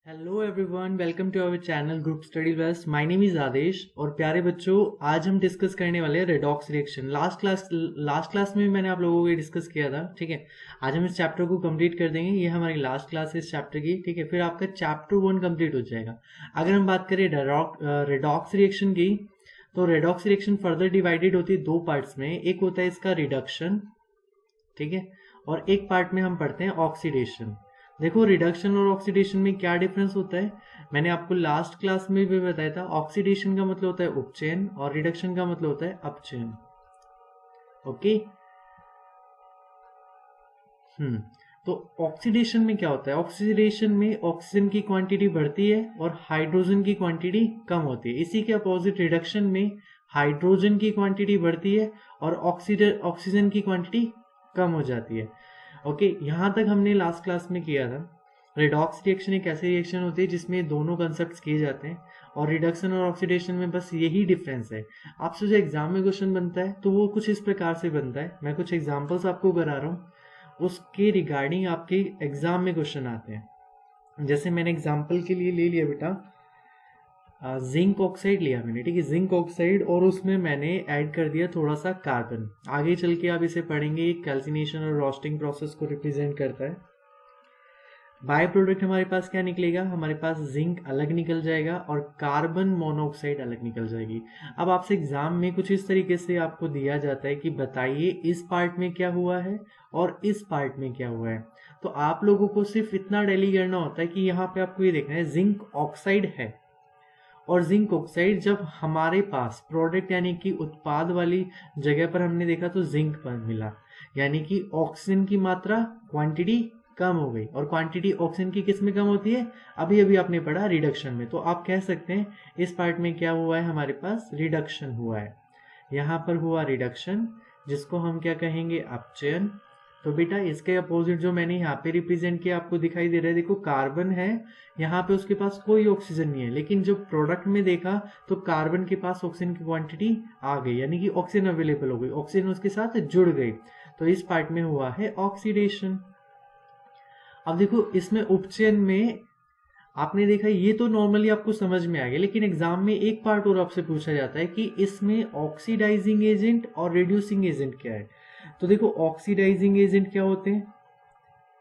Hello everyone, welcome to our channel group study west. My name is Aadesh और प्यारे बच्चों, आज हम डिस्कस करने वाले हैं रेडॉक्स रिएक्शन। लास्ट क्लास में भी मैंने आप लोगों को डिस्कस किया था। ठीक है, आज हम इस चैप्टर को कंप्लीट कर देंगे। ये हमारी लास्ट क्लास है इस चैप्टर की। ठीक है, फिर आपका चैप्टर 1 कंप्लीट हो जाएगा। अगर हम बात करें रेडॉक्स रिएक्शन की, तो रेडॉक्स रिएक्शन फर्दर डिवाइडेड होती है दो पार्ट्स में। एक होता है इसका रिडक्शन, ठीक है, और एक पार्ट में हम पढ़ते हैं ऑक्सीडेशन। देखो, रिडक्शन और ऑक्सीडेशन में क्या डिफरेंस होता है, मैंने आपको लास्ट क्लास में भी बताया था। ऑक्सीडेशन का मतलब होता है उपचयन और रिडक्शन का मतलब होता है अपचयन। ओके। तो ऑक्सीडेशन में क्या होता है, ऑक्सीडेशन में ऑक्सीजन की क्वांटिटी बढ़ती है और हाइड्रोजन की क्वांटिटी कम होती है। इसी के अपोजिट रिडक्शन में हाइड्रोजन की क्वांटिटी बढ़ती है और ऑक्सीजन की क्वांटिटी कम हो जाती है। ओके, यहां तक हमने लास्ट क्लास में किया था। रेडॉक्स रिएक्शन एक ऐसी रिएक्शन होती है जिसमें दोनों कंसेप्ट किए जाते हैं, और रिडक्शन और ऑक्सीडेशन में बस यही डिफरेंस है। आपसे जो एग्जाम में क्वेश्चन बनता है तो वो कुछ इस प्रकार से बनता है। मैं कुछ एग्जांपल्स आपको करा रहा हूँ, उसके रिगार्डिंग आपके एग्जाम में क्वेश्चन आते हैं। जैसे मैंने एग्जांपल के लिए ले लिया बेटा, जिंक ऑक्साइड लिया मैंने। ठीक है, जिंक ऑक्साइड, और उसमें मैंने ऐड कर दिया थोड़ा सा कार्बन। आगे चल के आप इसे पढ़ेंगे, कैल्सिनेशन और रोस्टिंग प्रोसेस को रिप्रेजेंट करता है। बाय प्रोडक्ट हमारे पास क्या निकलेगा, हमारे पास जिंक अलग निकल जाएगा और कार्बन मोनोऑक्साइड अलग निकल जाएगी। अब आपसे एग्जाम में कुछ इस तरीके से आपको दिया जाता है कि बताइए इस पार्ट में क्या हुआ है और इस पार्ट में क्या हुआ है। तो आप लोगों को सिर्फ इतना डेली करना होता है कि यहाँ पे आपको ये देखना है जिंक ऑक्साइड है, और जिंक ऑक्साइड जब हमारे पास प्रोडक्ट यानी कि उत्पाद वाली जगह पर हमने देखा तो जिंक पर मिला, यानी कि ऑक्सीजन की मात्रा क्वांटिटी कम हो गई। और क्वांटिटी ऑक्सीजन की किस में कम होती है, अभी अभी आपने पढ़ा रिडक्शन में। तो आप कह सकते हैं इस पार्ट में क्या हुआ है, हमारे पास रिडक्शन हुआ है। यहां पर हुआ रिडक्शन, जिसको हम क्या कहेंगे, अपचयन। तो बेटा इसके अपोजिट जो मैंने यहाँ पे रिप्रेजेंट किया आपको दिखाई दे रहा है, देखो कार्बन है, यहाँ पे उसके पास कोई ऑक्सीजन नहीं है, लेकिन जो प्रोडक्ट में देखा तो कार्बन के पास ऑक्सीजन की क्वांटिटी आ गई, यानी कि ऑक्सीजन अवेलेबल हो गई, ऑक्सीजन उसके साथ जुड़ गई। तो इस पार्ट में हुआ है ऑक्सीडेशन। अब देखो, इसमें उपचयन में आपने देखा, ये तो नॉर्मली आपको समझ में आ गया, लेकिन एग्जाम में एक पार्ट और आपसे पूछा जाता है कि इसमें ऑक्सीडाइजिंग एजेंट और रिड्यूसिंग एजेंट क्या है। तो देखो, ऑक्सीडाइजिंग एजेंट क्या होते हैं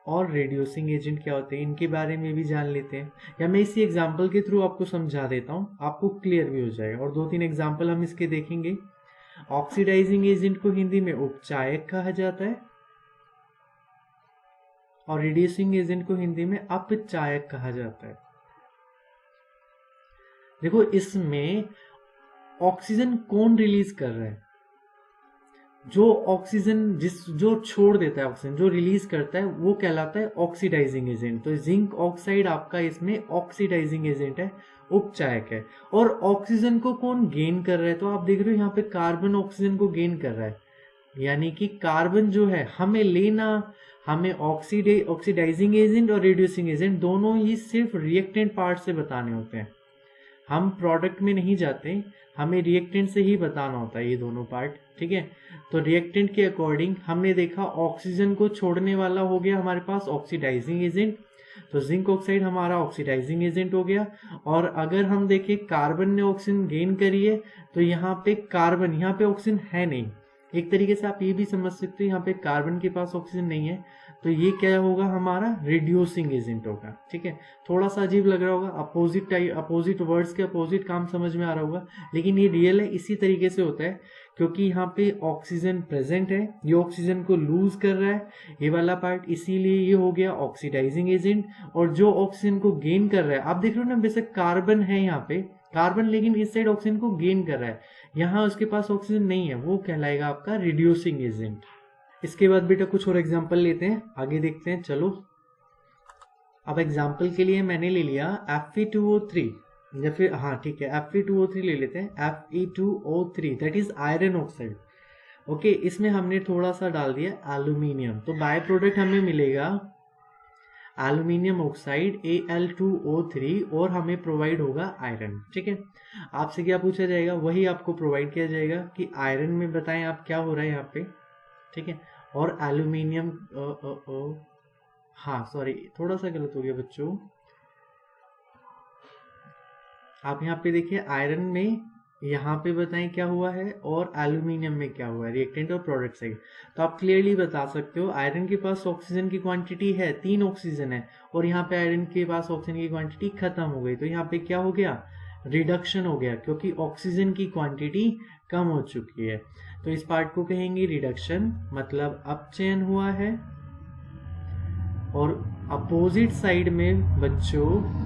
और रिड्यूसिंग एजेंट क्या होते हैं, इनके बारे में भी जान लेते हैं। या मैं इसी एग्जाम्पल के थ्रू आपको समझा देता हूँ, आपको क्लियर भी हो जाएगा। और 2-3 एग्जाम्पल हम इसके देखेंगे। ऑक्सीडाइजिंग एजेंट को हिंदी में उपचायक कहा जाता है और रिड्यूसिंग एजेंट को हिंदी में अपचायक कहा जाता है। देखो, इसमें ऑक्सीजन कौन रिलीज कर रहा है, जो ऑक्सीजन जो छोड़ देता है, ऑक्सीजन जो रिलीज करता है वो कहलाता है ऑक्सीडाइजिंग एजेंट। तो जिंक ऑक्साइड आपका इसमें ऑक्सीडाइजिंग एजेंट है, उपचायक है। और ऑक्सीजन को कौन गेन कर रहा है, तो आप देख रहे हो यहाँ पे कार्बन ऑक्सीजन को गेन कर रहा है, यानी कि कार्बन जो है हमें लेना, हमें ऑक्सीडाइजिंग एजेंट और रिड्यूसिंग एजेंट दोनों ही सिर्फ रिएक्टेंट पार्ट से बताने होते हैं। हम प्रोडक्ट में नहीं जाते, हमें रिएक्टेंट से ही बताना होता है ये दोनों पार्ट। ठीक है, तो रिएक्टेंट के अकॉर्डिंग हमने देखा ऑक्सीजन को छोड़ने वाला हो गया हमारे पास ऑक्सीडाइजिंग एजेंट, तो जिंक ऑक्साइड हमारा ऑक्सीडाइजिंग एजेंट हो गया। और अगर हम देखें कार्बन ने ऑक्सीजन गेन करी है, तो यहाँ पे कार्बन, यहाँ पे ऑक्सीजन है नहीं। एक तरीके से आप ये भी समझ सकते हो यहाँ पे कार्बन के पास ऑक्सीजन नहीं है, तो ये क्या होगा, हमारा रिड्यूसिंग एजेंट होगा। ठीक है, थोड़ा सा अजीब लग रहा होगा, अपोजिट वर्ड्स के अपोजिट काम समझ में आ रहा होगा, लेकिन ये रियल है, इसी तरीके से होता है। क्योंकि यहाँ पे ऑक्सीजन प्रेजेंट है, ये ऑक्सीजन को लूज कर रहा है ये वाला पार्ट, इसीलिए ये हो गया ऑक्सीडाइजिंग एजेंट। और जो ऑक्सीजन को गेन कर रहा है, आप देख रहे हो ना, बेशक कार्बन है यहाँ पे कार्बन, लेकिन इस साइड ऑक्सीजन को गेन कर रहा है, यहाँ उसके पास ऑक्सीजन नहीं है, वो कहलाएगा आपका रिड्यूसिंग एजेंट। इसके बाद बेटा कुछ और एग्जांपल लेते हैं, आगे देखते हैं। चलो, अब एग्जांपल के लिए मैंने ले लिया Fe2O3, या फिर हाँ ठीक है, Fe2O3 ले लेते हैं, Fe2O3 that is iron oxide. Okay, इसमें हमने थोड़ा सा डाल दिया एल्यूमिनियम, तो बाय प्रोडक्ट हमें मिलेगा एल्यूमिनियम ऑक्साइड Al2O3, और हमें प्रोवाइड होगा आयरन। ठीक है, आपसे क्या पूछा जाएगा, वही आपको प्रोवाइड किया जाएगा कि आयरन में बताएं आप क्या हो रहा है यहाँ पे। ठीक है, और एल्यूमिनियम हाँ सॉरी, थोड़ा सा गलत हो गया बच्चों, आप यहाँ पे देखिए आयरन में यहाँ पे बताएं क्या हुआ है और एल्यूमिनियम में क्या हुआ है, रिएक्टेंट और प्रोडक्ट साइड। तो आप क्लियरली बता सकते हो आयरन के पास ऑक्सीजन की क्वांटिटी है, 3 ऑक्सीजन है, और यहाँ पे आयरन के पास ऑक्सीजन की क्वांटिटी खत्म हो गई। तो यहाँ पे क्या हो गया, रिडक्शन हो गया, क्योंकि ऑक्सीजन की क्वांटिटी कम हो चुकी है। तो इस पार्ट को कहेंगे रिडक्शन, मतलब अपचयन हुआ है। और अपोजिट साइड में बच्चों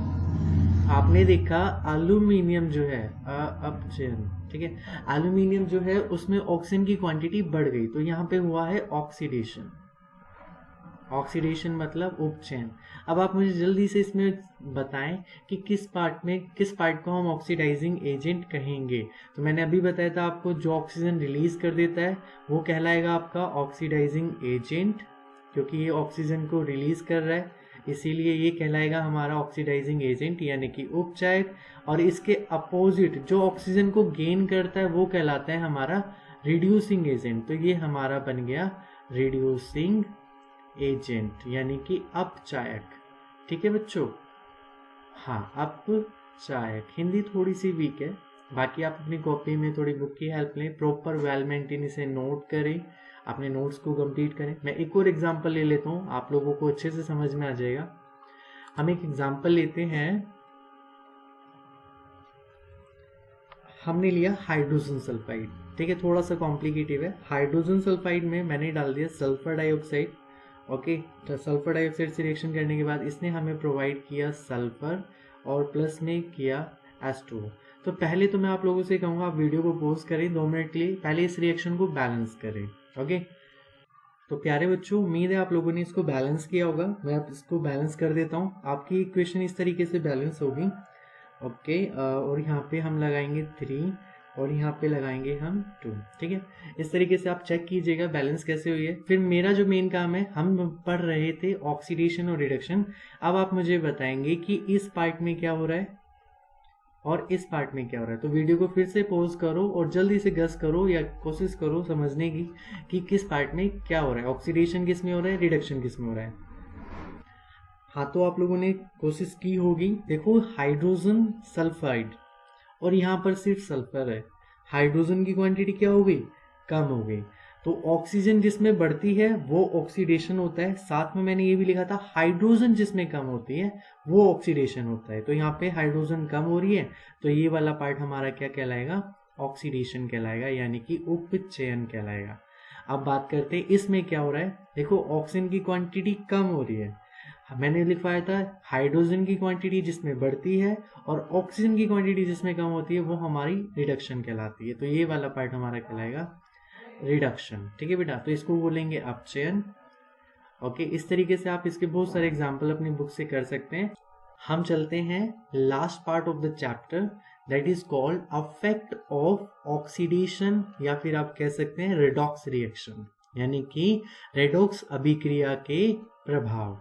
आपने देखा एल्यूमिनियम जो है अपचयन, ठीक है, एल्यूमिनियम जो है उसमें ऑक्सीजन की क्वांटिटी बढ़ गई, तो यहाँ पे हुआ है ऑक्सीडेशन। ऑक्सीडेशन मतलब उपचयन। अब आप मुझे जल्दी से इसमें बताएं कि किस पार्ट को हम ऑक्सीडाइजिंग एजेंट कहेंगे। तो मैंने अभी बताया था आपको, जो ऑक्सीजन रिलीज कर देता है वो कहलाएगा आपका ऑक्सीडाइजिंग एजेंट, क्योंकि ये ऑक्सीजन को रिलीज कर रहा है, इसीलिए ये कहलाएगा हमारा ऑक्सीडाइजिंग एजेंट यानी कि उपचायक। और इसके अपोजिट जो ऑक्सीजन को गेन करता है वो कहलाता है हमारा रिड्यूसिंग एजेंट। तो ये हमारा बन गया रिड्यूसिंग एजेंट यानी कि अपचायक। ठीक है बच्चों, हाँ अपचायक। हिंदी थोड़ी सी वीक है, बाकी आप अपनी कॉपी में थोड़ी बुक की हेल्प लें, प्रॉपर वेल मेंटेन इसे नोट करें, अपने नोट्स को कंप्लीट करें। मैं एक और एग्जांपल ले लेता हूँ, आप लोगों को अच्छे से समझ में आ जाएगा। हम एक एग्जांपल लेते हैं, हमने लिया हाइड्रोजन सल्फाइड, ठीक है, थोड़ा सा कॉम्प्लिकेटिव है। हाइड्रोजन सल्फाइड में मैंने डाल दिया सल्फर डाइऑक्साइड, ओके। तो सल्फर डाइऑक्साइड से रिएक्शन करने के बाद इसने हमें प्रोवाइड किया सल्फर और प्लस में किया H2O। तो पहले तो मैं आप लोगों से कहूँगा आप वीडियो को पॉज करें 2 मिनट के लिए, पहले इस रिएक्शन को बैलेंस करें, ओके। तो प्यारे बच्चों, उम्मीद है आप लोगों ने इसको बैलेंस किया होगा। मैं आप इसको बैलेंस कर देता हूँ। आपकी इक्वेशन इस तरीके से बैलेंस होगी, ओके। और यहाँ पे हम लगाएंगे 3 और यहाँ पे लगाएंगे हम 2, ठीक है। इस तरीके से आप चेक कीजिएगा बैलेंस कैसे हुई है। फिर मेरा जो मेन काम है, हम पढ़ रहे थे ऑक्सीडेशन और रिडक्शन। अब आप मुझे बताएंगे कि इस पार्ट में क्या हो रहा है और इस पार्ट में क्या हो रहा है। तो वीडियो को फिर से पॉज करो और जल्दी से गेस करो या कोशिश करो समझने की कि किस पार्ट में क्या हो रहा है, ऑक्सीडेशन किस में हो रहा है, रिडक्शन किस में हो रहा है। हाँ, तो आप लोगों ने कोशिश की होगी। देखो हाइड्रोजन सल्फाइड और यहाँ पर सिर्फ सल्फर है, हाइड्रोजन की क्वांटिटी क्या हो गई, कम हो गई। तो ऑक्सीजन जिसमें बढ़ती है वो ऑक्सीडेशन होता है। साथ में मैंने ये भी लिखा था हाइड्रोजन जिसमें कम होती है वो ऑक्सीडेशन होता है। तो यहाँ पे हाइड्रोजन कम हो रही है, तो ये वाला पार्ट हमारा क्या कहलाएगा, ऑक्सीडेशन कहलाएगा, यानी कि उपचयन कहलाएगा। अब बात करते हैं इसमें क्या हो रहा है। देखो ऑक्सीजन की क्वांटिटी कम हो रही है, मैंने लिखवाया था हाइड्रोजन की क्वांटिटी जिसमें बढ़ती है और ऑक्सीजन की क्वांटिटी जिसमें कम होती है वो हमारी रिडक्शन कहलाती है। तो ये वाला पार्ट हमारा कहलाएगा रिडक्शन, ठीक है बेटा। तो इसको बोलेंगे अपचयन, ओके। इस तरीके से आप इसके बहुत सारे एग्जाम्पल अपनी बुक से कर सकते हैं। हम चलते हैं last part of the chapter, that is called affect of oxidation, या फिर आप कह सकते हैं रेडॉक्स रिएक्शन, यानी कि रेडॉक्स अभिक्रिया के प्रभाव।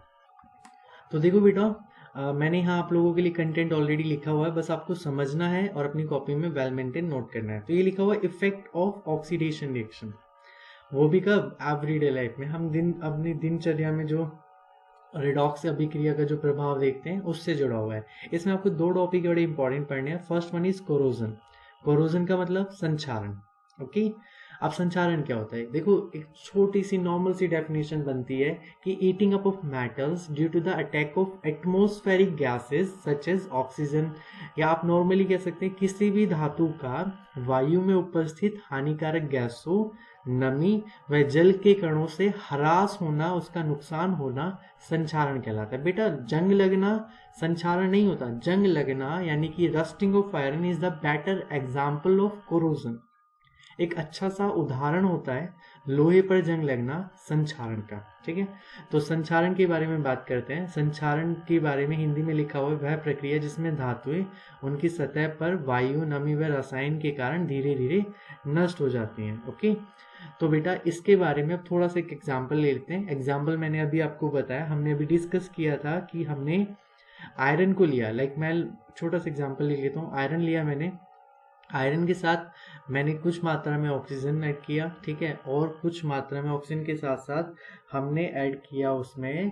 तो देखो बेटा, मैंने यहाँ आप लोगों के लिए कंटेंट ऑलरेडी लिखा हुआ है, बस आपको समझना है और अपनी कॉपी में वेल मेंटेन नोट करना है। तो ये लिखा हुआ है इफेक्ट ऑफ ऑक्सीडेशन रिएक्शन, वो भी कब, एवरीडे लाइफ में। हम अपनी दिनचर्या में जो रेडॉक्स अभिक्रिया का जो प्रभाव देखते हैं उससे जुड़ा हुआ है। इसमें आपको 2 टॉपिक बड़े इंपॉर्टेंट पढ़ने हैं। First one is corrosion. Corrosion का मतलब संक्षारण, ओके। अब संचारण क्या होता है, देखो एक छोटी सी नॉर्मल सी डेफिनेशन बनती है कि eating up of metals due to the attack of atmospheric gases such as oxygen, या आप नॉर्मली कह सकते हैं किसी भी धातु का वायु में उपस्थित हानिकारक गैसों, नमी व जल के कणों से ह्रास होना, उसका नुकसान होना संचारण कहलाता है। बेटा जंग लगना संचारण नहीं होता, जंग लगना यानी कि rusting of iron is the better example of corrosion. एक अच्छा सा उदाहरण होता है लोहे पर जंग लगना संचारण का, ठीक है। तो संचारण के बारे में बात करते हैं। संचारण के बारे में हिंदी में लिखा हुआ है वह प्रक्रिया जिसमें धातुएं उनकी सतह पर वायु, नमी व रसायन के कारण धीरे धीरे नष्ट हो जाती हैं, ओके। तो बेटा इसके बारे में अब थोड़ा सा एक एग्जाम्पल ले लेते हैं। एग्जाम्पल मैंने अभी आपको बताया, हमने अभी डिस्कस किया था कि हमने आयरन को लिया, लाइक मैं छोटा सा एग्जाम्पल ले लेता हूँ। आयरन लिया मैंने, आयरन के साथ मैंने कुछ मात्रा में ऑक्सीजन ऐड किया, ठीक है, और कुछ मात्रा में ऑक्सीजन के साथ साथ हमने ऐड किया उसमें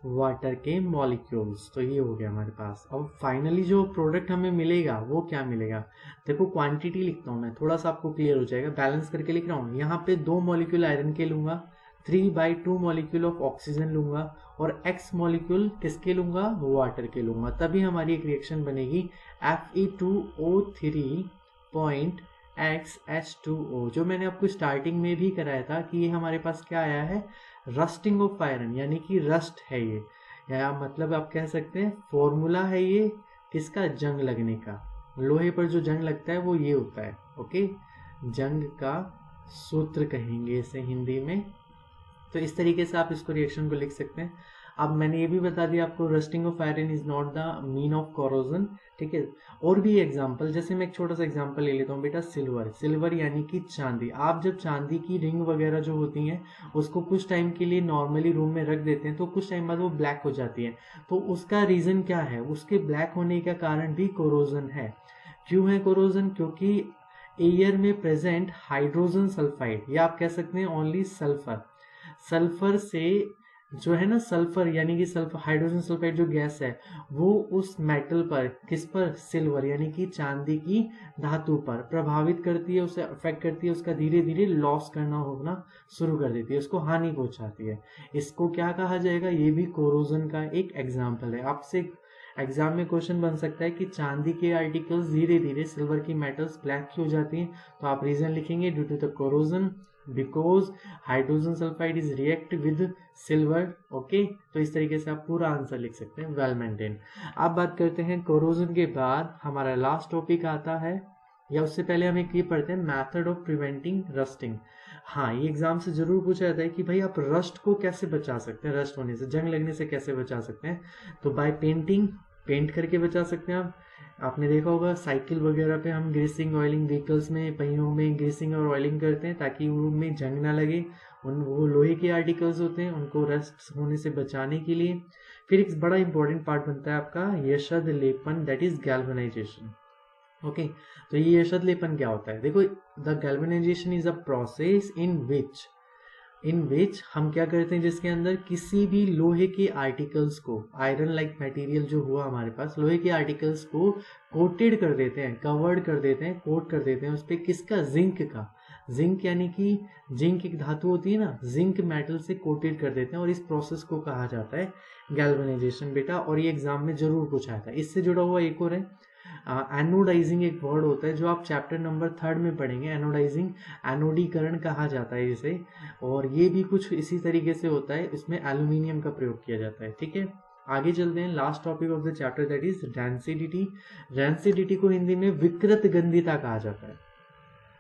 वाटर के मॉलिक्यूल्स। तो ये हो गया हमारे पास। अब फाइनली जो प्रोडक्ट हमें मिलेगा वो क्या मिलेगा, देखो क्वांटिटी लिखता हूँ मैं, थोड़ा सा आपको क्लियर हो जाएगा, बैलेंस करके लिख रहा हूँ। यहाँ पे 2 मॉलिक्यूल आयरन के लूंगा, 3/2 मॉलिक्यूल ऑफ ऑक्सीजन लूंगा और x मॉलिक्यूल किसके लूंगा, वाटर के लूंगा। तभी हमारी एक रिएक्शन बनेगी Fe2O3.XH2O, जो मैंने आपको स्टार्टिंग में भी कराया था कि ये हमारे पास क्या आया है, रस्टिंग ऑफ आयरन, यानी कि रस्ट है ये, या मतलब आप कह सकते हैं फॉर्मूला है ये किसका, जंग लगने का। लोहे पर जो जंग लगता है वो ये होता है, ओके, जंग का सूत्र कहेंगे इसे हिंदी में। तो इस तरीके से आप इसको रिएक्शन को लिख सकते हैं। अब मैंने ये भी बता दिया आपको, rusting of iron is not the mean of corrosion, ठीक है। और भी एग्जांपल, जैसे मैं एक छोटा सा एग्जांपल ले लेता हूँ बेटा, सिल्वर, सिल्वर यानी कि चांदी। आप जब चांदी की रिंग वगैरह जो होती हैं उसको कुछ टाइम के लिए नॉर्मली रूम में रख देते हैं तो कुछ टाइम बाद वो ब्लैक हो जाती है। तो उसका रीजन क्या है, उसके ब्लैक होने का कारण भी कोरोजन है। क्यों है कोरोजन, क्योंकि एयर में प्रेजेंट हाइड्रोजन सल्फाइड, या आप कह सकते हैं ओनली सल्फर, सल्फर से जो है ना, सल्फर यानी कि सल्फर, हाइड्रोजन सल्फाइड जो गैस है वो उस मेटल पर, किस पर, सिल्वर यानी कि चांदी की धातु पर प्रभावित करती है, उसे अफेक्ट करती है, उसका धीरे धीरे लॉस करना होना शुरू कर देती है, उसको हानि पहुंचाती है। इसको क्या कहा जाएगा, ये भी कोरोजन का एक एग्जाम्पल है। आपसे एग्जाम में क्वेश्चन बन सकता है कि चांदी के आर्टिकल्स धीरे धीरे सिल्वर की मेटल्स ब्लैक क्यों हो जाती हैं, तो आप रीजन लिखेंगे due to the corrosion, because hydrogen sulphide is react with silver, okay. तो इस तरीके से आप पूरा आंसर लिख सकते हैं, वेल मेंटेन। अब बात करते हैं कोरोजन के बाद हमारा लास्ट टॉपिक आता है, या उससे पहले हम एक ये पढ़ते हैं, मैथड ऑफ प्रिवेंटिंग रस्टिंग। हाँ, ये एग्जाम से जरूर पूछा जाता है कि भाई आप रस्ट को कैसे बचा सकते हैं, रस्ट होने से, जंग लगने से कैसे बचा सकते हैं। तो बाय पेंटिंग, पेंट करके बचा सकते हैं आप। आपने देखा होगा साइकिल वगैरह पे हम ग्रीसिंग ऑयलिंग, व्हीकल्स में पहियों में ग्रीसिंग और ऑयलिंग करते हैं ताकि उनमें जंग ना लगे। वो लोहे के आर्टिकल्स होते हैं, उनको रस्ट होने से बचाने के लिए। फिर एक बड़ा इंपॉर्टेंट पार्ट बनता है आपका यशद लेपन, दैट इज गैल्वेनाइजेशन, ओके। तो ये यशद लेपन क्या होता है, देखो, the galvanisation is a process in which हम क्या करते हैं, जिसके अंदर किसी भी लोहे के आर्टिकल्स को, आयरन लाइक मटेरियल जो हुआ हमारे पास, लोहे के आर्टिकल्स को कोटेड कर देते हैं, कवर्ड कर देते हैं, कोट कर देते हैं उस पर, किसका, जिंक का। जिंक यानी कि जिंक एक धातु होती है ना, जिंक मेटल से कोटेड कर देते हैं, और इस प्रोसेस को कहा जाता है गैल्वेनाइजेशन बेटा। और ये एग्जाम में जरूर पूछा था। इससे जुड़ा हुआ एक और है एनोडाइजिंग, एक वर्ड होता है जो आप चैप्टर नंबर 3 में पढ़ेंगे, एनोडाइजिंग, एनोडीकरण कहा जाता है इसे। और ये भी कुछ इसी तरीके से होता है, इसमें एल्यूमिनियम का प्रयोग किया जाता है, ठीक है। आगे चलते हैं, last topic of the chapter that is rancidity. Rancidity को हिंदी में विकृत गंधिता कहा जाता है।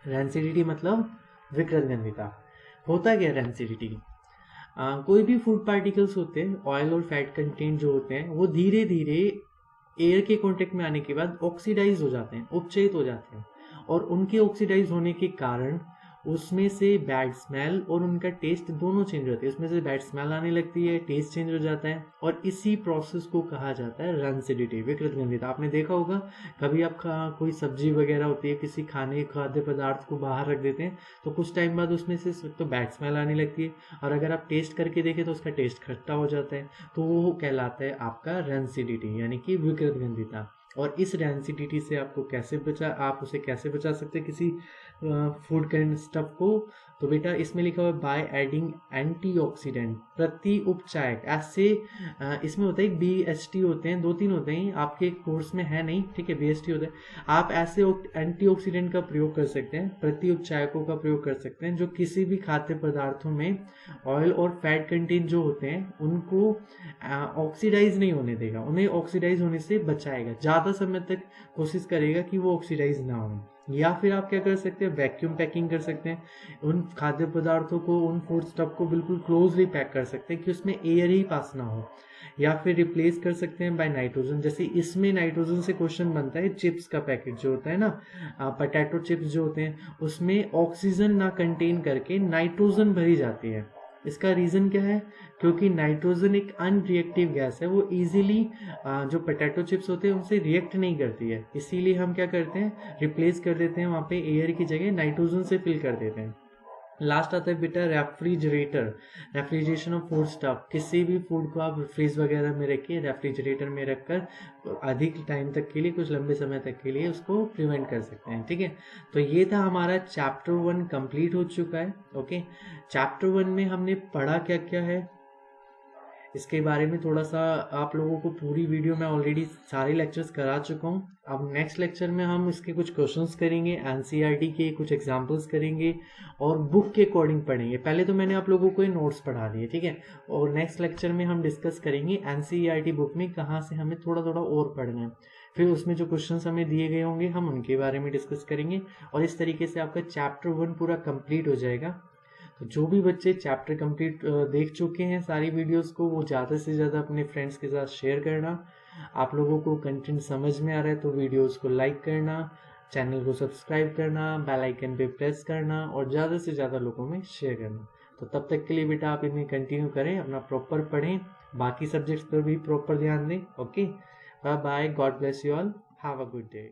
रैंसिडिटी मतलब विकृत गंधिता। होता क्या रैंसिडिटी, कोई भी फूड पार्टिकल्स होते हैं, ऑयल और फैट कंटेंट जो होते हैं, वो धीरे धीरे एयर के कांटेक्ट में आने के बाद ऑक्सीडाइज हो जाते हैं, उपचयित हो जाते हैं, और उनके ऑक्सीडाइज होने के कारण उसमें से बैड स्मेल और उनका टेस्ट दोनों चेंज होते हैं। उसमें से बैड स्मेल आने लगती है, टेस्ट चेंज हो जाता है, और इसी प्रोसेस को कहा जाता है रैंसिडिटी, विकृत गंधिता। आपने देखा होगा कभी आप कोई सब्जी वगैरह होती है, किसी खाद्य पदार्थ को बाहर रख देते हैं तो कुछ टाइम बाद उसमें से तो बैड स्मेल आने लगती है, और अगर आप टेस्ट करके देखें तो उसका टेस्ट खट्टा हो जाता है, तो वो कहलाता है आपका रैंसिडिटी, यानी कि विकृत गंधिता। और इस रैंसिडिटी से आपको कैसे आप उसे कैसे बचा सकते हैं किसी फूड कैन स्टफ को, तो बेटा इसमें लिखा हुआ है बाय एडिंग एंटीऑक्सीडेंट, प्रति उपचायक। ऐसे इसमें होता है BST होते हैं, 2-3 होते हैं, आपके कोर्स में है नहीं, ठीक है, BST होता है। आप ऐसे एंटीऑक्सीडेंट का प्रयोग कर सकते हैं, प्रति उपचायकों का प्रयोग कर सकते हैं, जो किसी भी खाद्य पदार्थों में ऑयल और फैट कंटेंट जो होते हैं उनको ऑक्सीडाइज नहीं होने देगा, उन्हें ऑक्सीडाइज होने से बचाएगा, ज्यादा समय तक कोशिश करेगा कि वो ऑक्सीडाइज ना हो। या फिर आप क्या कर सकते हैं, वैक्यूम पैकिंग कर सकते हैं, उन खाद्य पदार्थों को, उन फूड स्टफ को बिल्कुल क्लोजली पैक कर सकते हैं कि उसमें एयर ही पास ना हो। या फिर रिप्लेस कर सकते हैं बाय नाइट्रोजन, जैसे इसमें नाइट्रोजन से क्वेश्चन बनता है, चिप्स का पैकेट जो होता है ना, पोटैटो चिप्स जो होते हैं, उसमें ऑक्सीजन ना कंटेन करके नाइट्रोजन भरी जाती है। इसका रीजन क्या है, क्योंकि नाइट्रोजन एक अनरिएक्टिव गैस है, वो इजीली जो पोटैटो चिप्स होते हैं उनसे रिएक्ट नहीं करती है, इसीलिए हम क्या करते हैं, रिप्लेस कर देते हैं, वहां पे एयर की जगह नाइट्रोजन से फिल कर देते हैं। लास्ट आता है बेटा refrigerator, refrigeration of food stuff. किसी भी फूड को आप फ्रीज वगैरह में रखिए, रेफ्रिजरेटर में रखकर अधिक टाइम तक के लिए, कुछ लंबे समय तक के लिए उसको प्रिवेंट कर सकते हैं। ठीक है, तो ये था हमारा चैप्टर 1 कंप्लीट हो चुका है। ओके, चैप्टर 1 में हमने पढ़ा क्या क्या है इसके बारे में थोड़ा सा आप लोगों को पूरी वीडियो में ऑलरेडी सारे लेक्चर्स करा चुका हूँ। अब नेक्स्ट लेक्चर में हम इसके कुछ क्वेश्चंस करेंगे, एनसीईआरटी के कुछ एग्जांपल्स करेंगे और बुक के अकॉर्डिंग पढ़ेंगे। पहले तो मैंने आप लोगों को ये नोट्स पढ़ा दिए, ठीक है, और नेक्स्ट लेक्चर में हम डिस्कस करेंगे एनसीईआरटी बुक में कहाँ से हमें थोड़ा थोड़ा और पढ़ना है। फिर उसमें जो क्वेश्चंस हमें दिए गए होंगे हम उनके बारे में डिस्कस करेंगे और इस तरीके से आपका चैप्टर 1 पूरा कंप्लीट हो जाएगा। तो जो भी बच्चे चैप्टर कंप्लीट देख चुके हैं सारी वीडियोस को, वो ज़्यादा से ज़्यादा अपने फ्रेंड्स के साथ शेयर करना। आप लोगों को कंटेंट समझ में आ रहा है तो वीडियोस को लाइक करना, चैनल को सब्सक्राइब करना, बेल आइकन पे प्रेस करना और ज़्यादा से ज़्यादा लोगों में शेयर करना। तो तब तक के लिए बेटा आप इन्हें कंटिन्यू करें, अपना प्रॉपर पढ़ें, बाकी सब्जेक्ट्स पर भी प्रॉपर ध्यान दें। Okay, bye bye, God bless you all, have a good day.